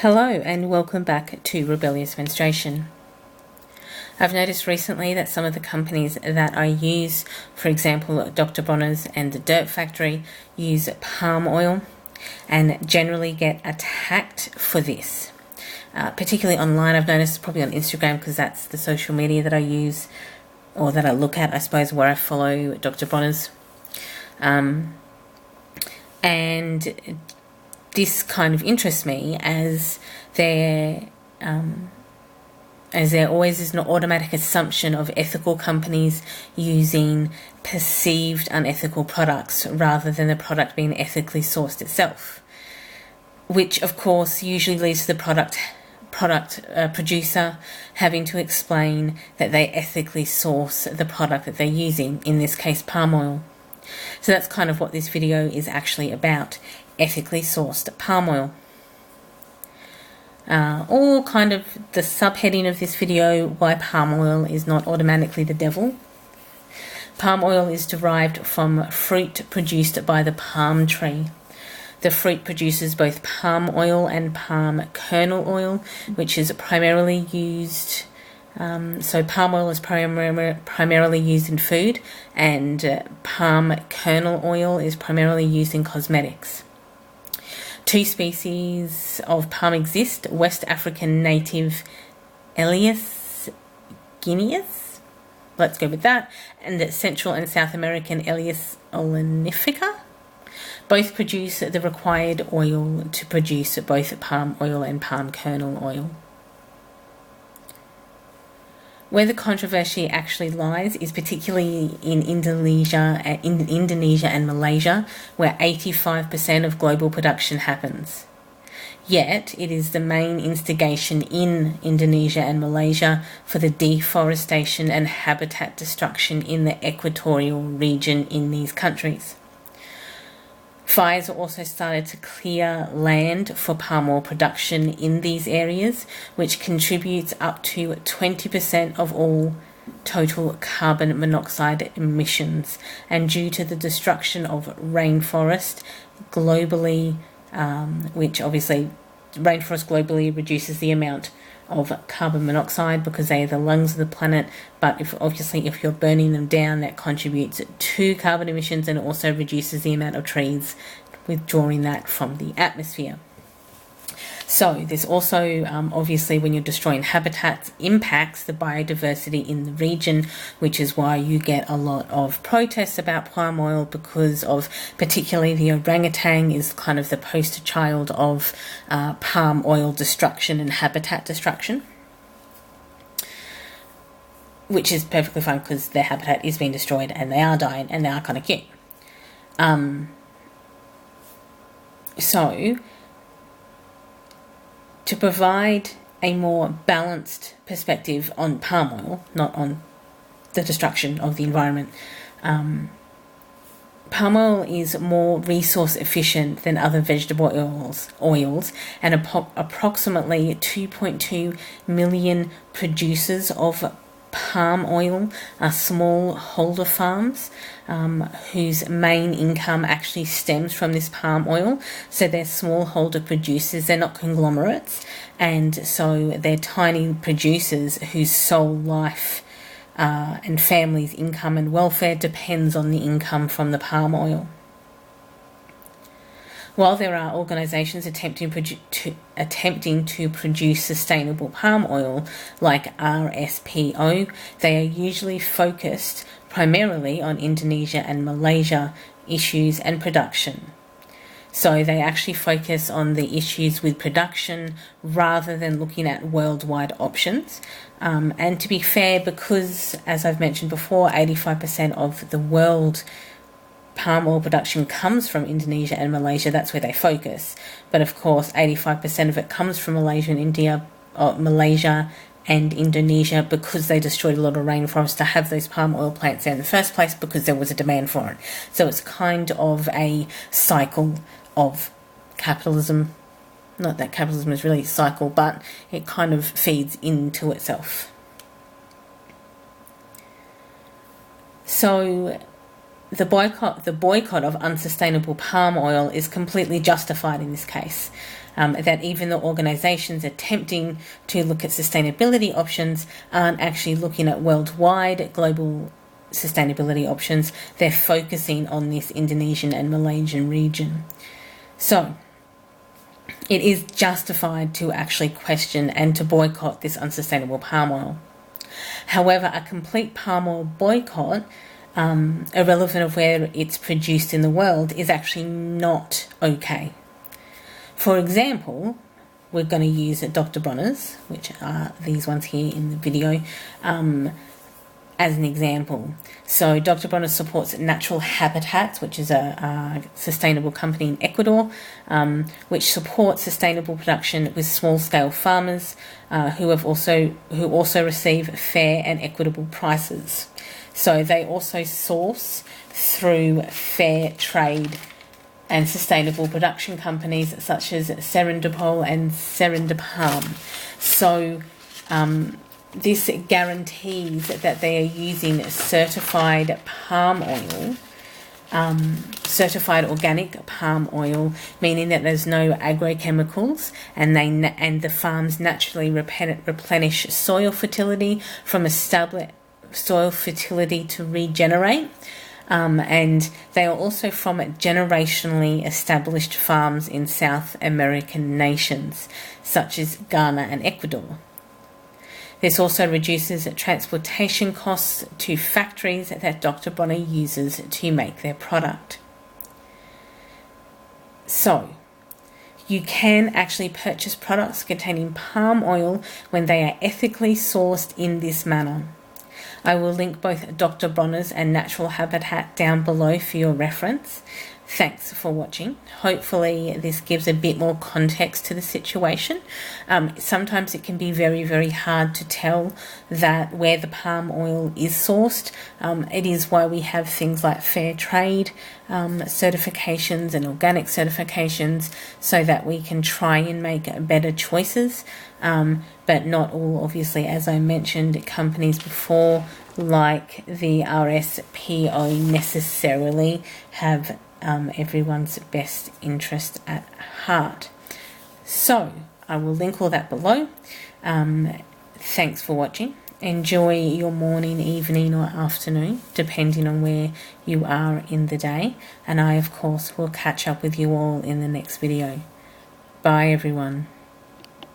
Hello and welcome back to Rebellious Menstruation. I've noticed recently that some of the companies that I use, for example Dr. Bronner's and the Dirt Factory, use palm oil and generally get attacked for this. Particularly online, I've noticed, probably on Instagram because that's the social media that I use or that I look at, I suppose, where I follow Dr. Bronner's. And this kind of interests me as there always is an automatic assumption of ethical companies using perceived unethical products rather than the product being ethically sourced itself, which of course usually leads to the product producer having to explain that they ethically source the product that they're using, in this case palm oil. So that's kind of what this video is actually about: ethically sourced palm oil. Or kind of the subheading of this video, why palm oil is not automatically the devil. Palm oil is derived from fruit produced by the palm tree. The fruit produces both palm oil and palm kernel oil, which is primarily used. So palm oil is primarily used in food, and palm kernel oil is primarily used in cosmetics. Two species of palm exist: West African native Elias guineus, let's go with that, and the Central and South American Elias olenifica. Both produce the required oil to produce both palm oil and palm kernel oil. Where the controversy actually lies is particularly in Indonesia and Malaysia, where 85% of global production happens. Yet, it is the main instigation in Indonesia and Malaysia for the deforestation and habitat destruction in the equatorial region in these countries. Fires also started to clear land for palm oil production in these areas, which contributes up to 20% of all total carbon monoxide emissions. And due to the destruction of rainforest globally, which obviously rainforest globally reduces the amount of carbon monoxide because they are the lungs of the planet, but if you're burning them down, that contributes to carbon emissions and also reduces the amount of trees, withdrawing that from the atmosphere. So there's also obviously, when you're destroying habitats, impacts the biodiversity in the region, which is why you get a lot of protests about palm oil, because of particularly the orangutan is kind of the poster child of palm oil destruction and habitat destruction, which is perfectly fine because their habitat is being destroyed and they are dying and they are kind of cute. So to provide a more balanced perspective on palm oil, not on the destruction of the environment, palm oil is more resource efficient than other vegetable oils, and approximately 2.2 million producers of palm oil are smallholder farms whose main income actually stems from this palm oil. So they're smallholder producers, they're not conglomerates, and so they're tiny producers whose sole life and family's income and welfare depends on the income from the palm oil. While there are organisations attempting to produce sustainable palm oil, like RSPO, they are usually focused primarily on Indonesia and Malaysia issues and production. So they actually focus on the issues with production rather than looking at worldwide options. And to be fair, because, as I've mentioned before, 85% of the world palm oil production comes from Indonesia and Malaysia, that's where they focus. But of course, 85% of it comes from Malaysia and Indonesia, because they destroyed a lot of rainforest to have those palm oil plants there in the first place, because there was a demand for it. So it's kind of a cycle of capitalism. Not that capitalism is really a cycle, but it kind of feeds into itself. So the boycott of unsustainable palm oil is completely justified in this case. that even the organisations attempting to look at sustainability options aren't actually looking at worldwide global sustainability options. They're focusing on this Indonesian and Malaysian region. So it is justified to actually question and to boycott this unsustainable palm oil. However, a complete palm oil boycott, irrelevant of where it's produced in the world, is actually not okay. For example, we're going to use Dr. Bronner's, which are these ones here in the video, as an example. So Dr. Bronner supports Natural Habitats, which is a sustainable company in Ecuador, which supports sustainable production with small-scale farmers who also receive fair and equitable prices. So they also source through fair trade and sustainable production companies such as Serendipol and Serendipalm. So this guarantees that they are using certified palm oil, certified organic palm oil, meaning that there's no agrochemicals, and the farms naturally replenish soil fertility from established soil fertility to regenerate. And they are also from generationally established farms in South American nations, such as Ghana and Ecuador. This also reduces transportation costs to factories that Dr. Bronner uses to make their product. So, you can actually purchase products containing palm oil when they are ethically sourced in this manner. I will link both Dr. Bronner's and Natural Habitat down below for your reference. Thanks for watching. Hopefully this gives a bit more context to the situation. Sometimes it can be very, very hard to tell that where the palm oil is sourced. It is why we have things like fair trade certifications and organic certifications, so that we can try and make better choices. But not all, obviously, as I mentioned, companies before, like the RSPO, necessarily have everyone's best interest at heart. So I will link all that below. Thanks for watching. Enjoy your morning, evening or afternoon, depending on where you are in the day. And I, of course, will catch up with you all in the next video. Bye, everyone.